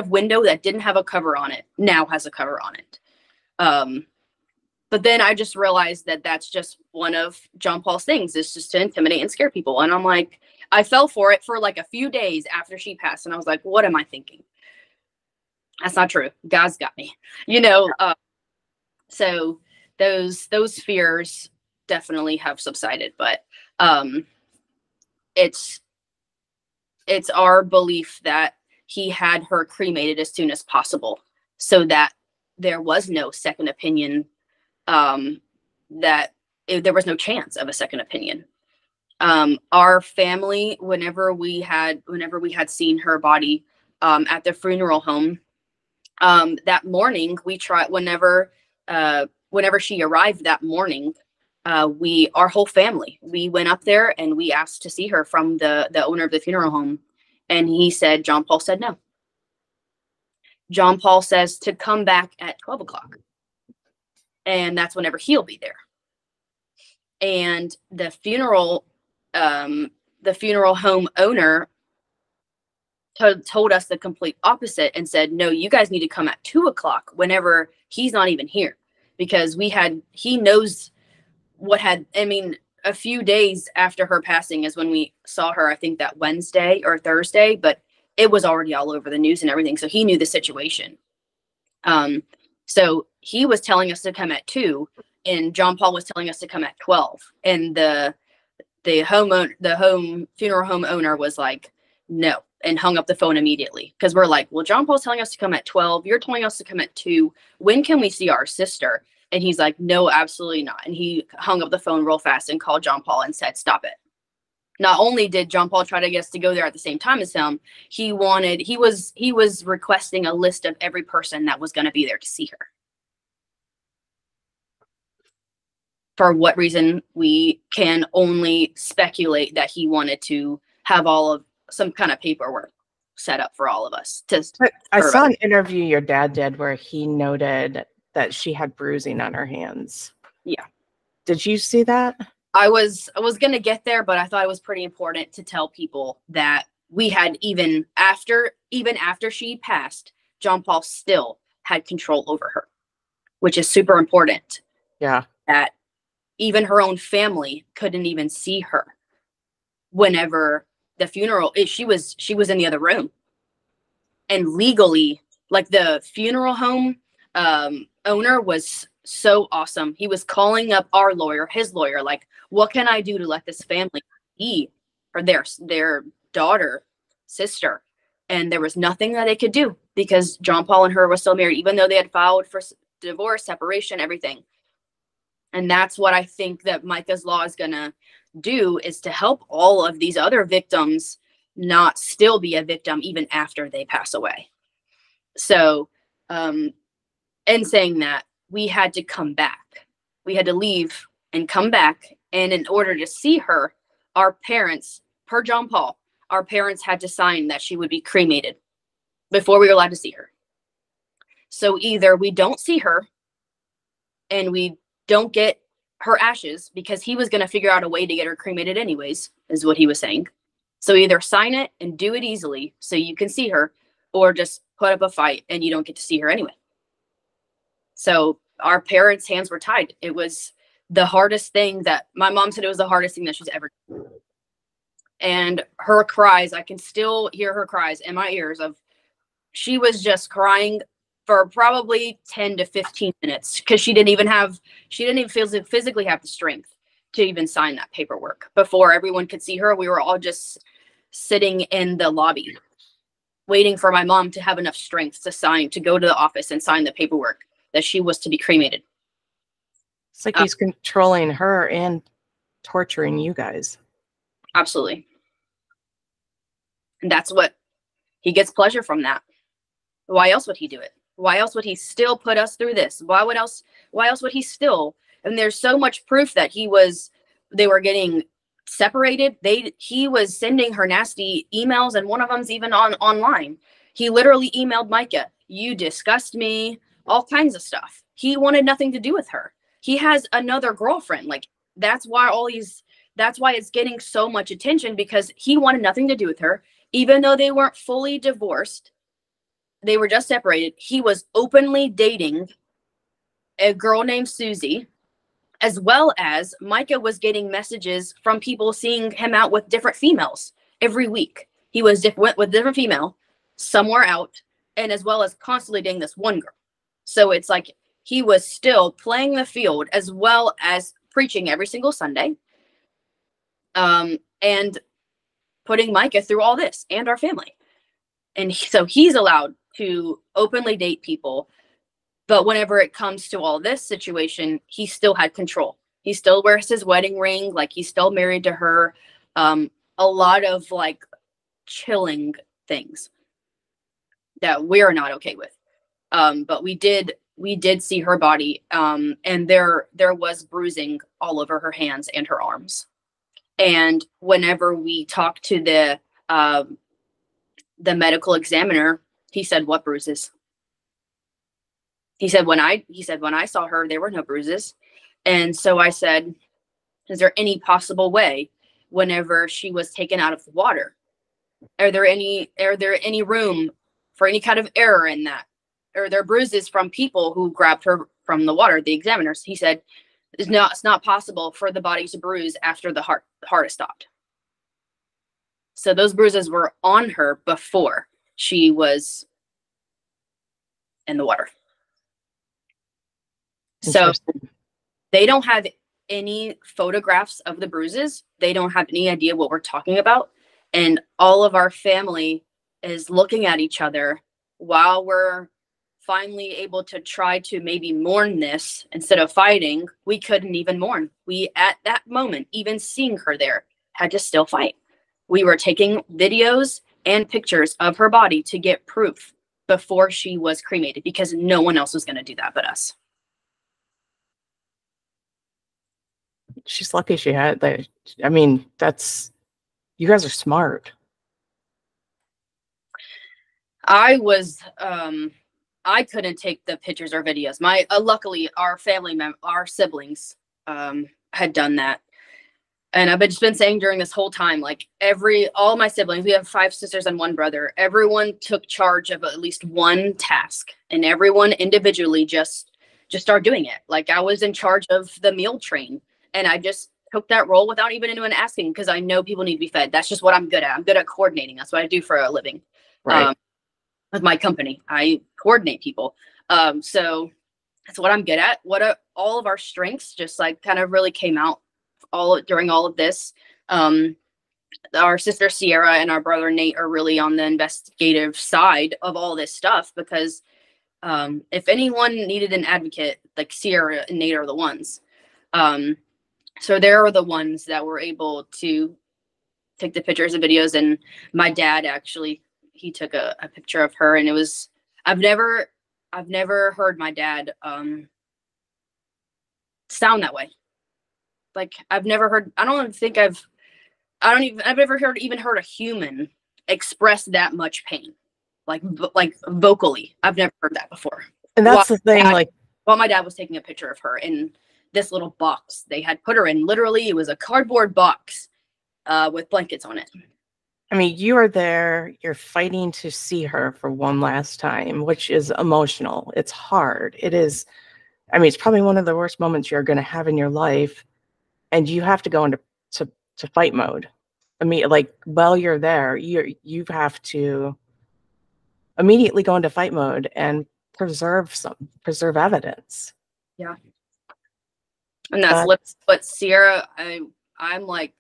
window that didn't have a cover on it now has a cover on it. But then I just realized that that's just one of John Paul's things, is just to intimidate and scare people. And I'm like, I fell for it for like a few days after she passed. And I was like, what am I thinking? That's not true. God's got me, so those fears definitely have subsided, but it's our belief that he had her cremated as soon as possible so that there was no second opinion, there was no chance of a second opinion. Our family, whenever we had seen her body at the funeral home, that morning, we tried, whenever she arrived that morning, our whole family, we went up there and we asked to see her from the owner of the funeral home. And John Paul said no. John Paul says to come back at 12 o'clock. And that's whenever he'll be there. And the funeral home owner told us the complete opposite and said, no, you guys need to come at 2 o'clock whenever he's not even here, because he knows a few days after her passing is when we saw her, I think that Wednesday or Thursday, but it was already all over the news and everything. So he knew the situation. So he was telling us to come at 2 and John Paul was telling us to come at 12. And the funeral home owner was like, no, and hung up the phone immediately. Cause we're like, well, John Paul's telling us to come at 12. You're telling us to come at 2. When can we see our sister? And he's like, no, absolutely not. And he hung up the phone real fast and called John Paul and said, stop it. Not only did John Paul try to get us to go there at the same time as him, he was requesting a list of every person that was going to be there to see her. For what reason, we can only speculate that he wanted to have some kind of paperwork set up for all of us. I saw an interview your dad did where he noted that she had bruising on her hands. Yeah. Did you see that? I was going to get there, but I thought it was pretty important to tell people that we had, even after she passed, John Paul still had control over her, which is super important. Yeah. That even her own family couldn't even see her whenever the funeral, she was in the other room. And legally, like the funeral home, owner was so awesome. He was calling up our lawyer, his lawyer, like, what can I do to let this family be for their daughter, sister? And there was nothing that they could do because John Paul and her were still married, even though they had filed for divorce, separation, everything. And that's what I think that Micah's Law is going to do, is to help all of these other victims not still be a victim even after they pass away. So, in saying that, we had to come back. We had to leave and come back. And in order to see her, our parents, per John Paul, our parents had to sign that she would be cremated before we were allowed to see her. So either we don't see her and we don't get her ashes, because he was going to figure out a way to get her cremated anyways, is what he was saying. So either sign it and do it easily so you can see her, or just put up a fight and you don't get to see her anyway. So our parents' hands were tied. It was the hardest thing that my mom said, it was the hardest thing that she's ever done. And her cries, I can still hear her cries in my ears of, she was just crying for probably 10 to 15 minutes because she didn't even physically have the strength to even sign that paperwork. Before everyone could see her, we were all just sitting in the lobby waiting for my mom to have enough strength to go to the office and sign the paperwork that she was to be cremated. It's like he's controlling her and torturing you guys. Absolutely. And that's what he gets pleasure from that. Why else would he do it? Why else would he still put us through this? Why else would he still? And there's so much proof that they were getting separated. He was sending her nasty emails, and one of them's even online. He literally emailed Micah, "You disgust me," all kinds of stuff. He wanted nothing to do with her. He has another girlfriend. Like, that's why it's getting so much attention, because he wanted nothing to do with her. Even though they weren't fully divorced, they were just separated. He was openly dating a girl named Susie, as well as Micah was getting messages from people seeing him out with different females every week. He went with different female somewhere out, and as well as constantly dating this one girl. So it's like he was still playing the field as well as preaching every single Sunday, and putting Micah through all this and our family. And so he's allowed to openly date people. But whenever it comes to all this situation, he still had control. He still wears his wedding ring. Like, he's still married to her. A lot of like chilling things that we're not okay with. But we did see her body. And there was bruising all over her hands and her arms. And whenever we talked to the medical examiner, he said, "What bruises?" He said, when I saw her, there were no bruises. And so I said, "Is there any possible way, whenever she was taken out of the water, are there any room for any kind of error in that? Are there bruises from people who grabbed her from the water?" The examiners, he said, it's not possible for the body to bruise after the heart has stopped. So those bruises were on her before she was in the water. So they don't have any photographs of the bruises. They don't have any idea what we're talking about. And all of our family is looking at each other while we're finally able to try to maybe mourn this instead of fighting. We couldn't even mourn. We, at that moment, even seeing her there, had to still fight. We were taking videos and pictures of her body to get proof before she was cremated, because no one else was going to do that but us. She's lucky she had that. I mean, you guys are smart. I couldn't take the pictures or videos. Luckily, our our siblings, had done that. And I've just been saying during this whole time, like, all my siblings, we have 5 sisters and 1 brother. Everyone took charge of at least one task, and everyone individually just started doing it. Like, I was in charge of the meal train, and I just took that role without even anyone asking, because I know people need to be fed. That's just what I'm good at. I'm good at coordinating. That's what I do for a living. Right. With my company, I coordinate people. So That's what I'm good at. All of our strengths just like kind of really came out all during all of this. Our sister Sierra and our brother Nate are really on the investigative side of all this stuff because if anyone needed an advocate, like Sierra and Nate are the ones. So they're the ones that were able to take the pictures and videos. And my dad actually, he took a picture of her, and it was, I've never heard my dad sound that way. Like I've never heard, I've never heard a human express that much pain, like vocally. I've never heard that before. And that's the thing, like while my dad was taking a picture of her in this little box they had put her in. Literally, it was a cardboard box with blankets on it. I mean, you are there, you're fighting to see her for one last time, which is emotional. It's hard. It is, I mean, it's probably one of the worst moments you're going to have in your life. And you have to go into fight mode. I mean, like while you're there, you have to immediately go into fight mode and preserve evidence. Yeah. And that's what Sierra, I'm like,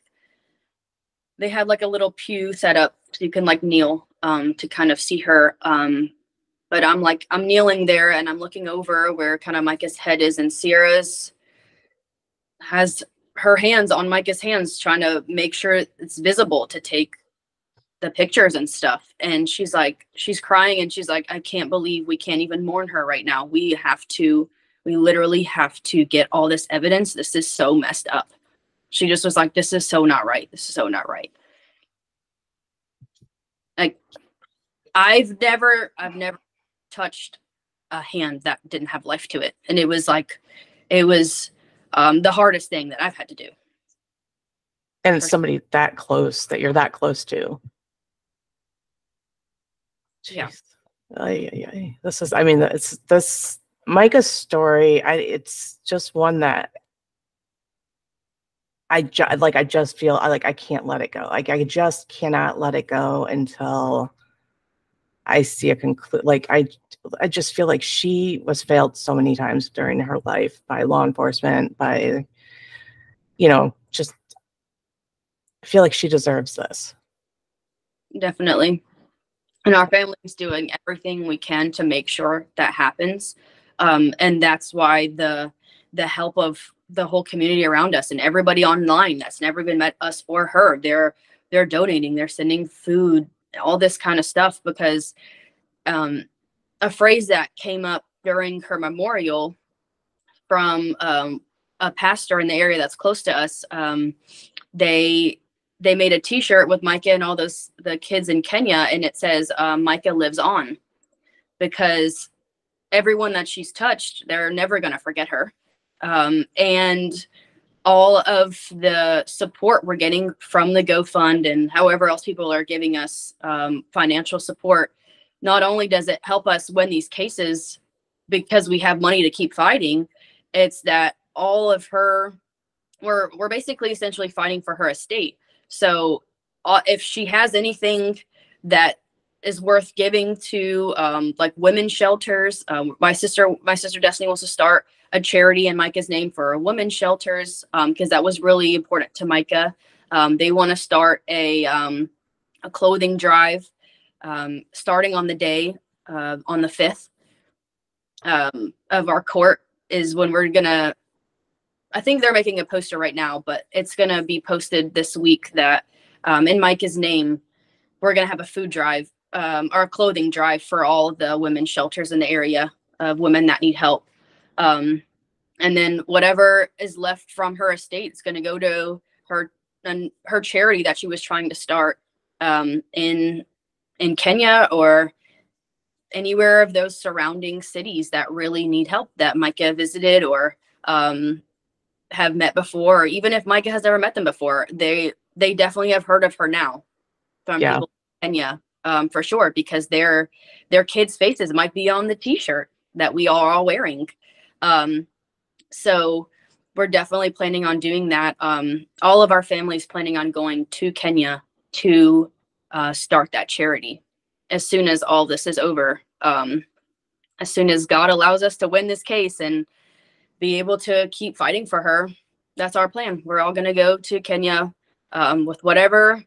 they had like a little pew set up so you can like kneel to kind of see her. But I'm kneeling there and I'm looking over where kind of Micah's head is, and Sierra's has her hands on Micah's hands trying to make sure it's visible to take the pictures and stuff. And she's crying and she's like, I can't believe we can't even mourn her right now. We literally have to get all this evidence. This is so messed up. She just was like, this is so not right. This is so not right. Like I've never touched a hand that didn't have life to it. And it was the hardest thing that I've had to do. And it's somebody that close, that you're that close to. Jeez. Yeah. This is, I mean, it's this Micah's story. It's just one that I just feel like I can't let it go. Like I just cannot let it go until I see a conclude. Like I just feel like she was failed so many times during her life by law enforcement, by, just I feel like she deserves this. Definitely. And our family is doing everything we can to make sure that happens. And that's why the help of the whole community around us and everybody online that's never even met us or her, they're donating, they're sending food, all this kind of stuff, because a phrase that came up during her memorial from a pastor in the area that's close to us, they made a t-shirt with Micah and all the kids in Kenya, and it says Micah lives on, because everyone that she's touched, they're never going to forget her. And all of the support we're getting from the GoFund and however else people are giving us financial support, not only does it help us win these cases because we have money to keep fighting, it's that all of her, we're basically essentially fighting for her estate. So if she has anything that is worth giving to like women's shelters, my sister Destiny wants to start a charity in Micah's name for women's shelters, because that was really important to Micah. They want to start a clothing drive starting on the day on the 5th of our court is when we're gonna, I think they're making a poster right now, but it's gonna be posted this week that in Micah's name we're gonna have a food drive or a clothing drive for all of the women's shelters in the area of women that need help. And then whatever is left from her estate is going to go to her charity that she was trying to start in Kenya or anywhere of those surrounding cities that really need help that Micah visited or have met before. Or even if Micah has never met them before, they definitely have heard of her now from people in Kenya. For sure, because their kids' faces might be on the t-shirt that we are all wearing. So we're definitely planning on doing that. All of our family's planning on going to Kenya to start that charity as soon as all this is over. as soon as God allows us to win this case and be able to keep fighting for her, that's our plan. We're all going to go to Kenya with whatever.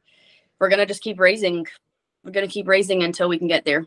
We're going to just keep raising. We're going to keep raising until we can get there.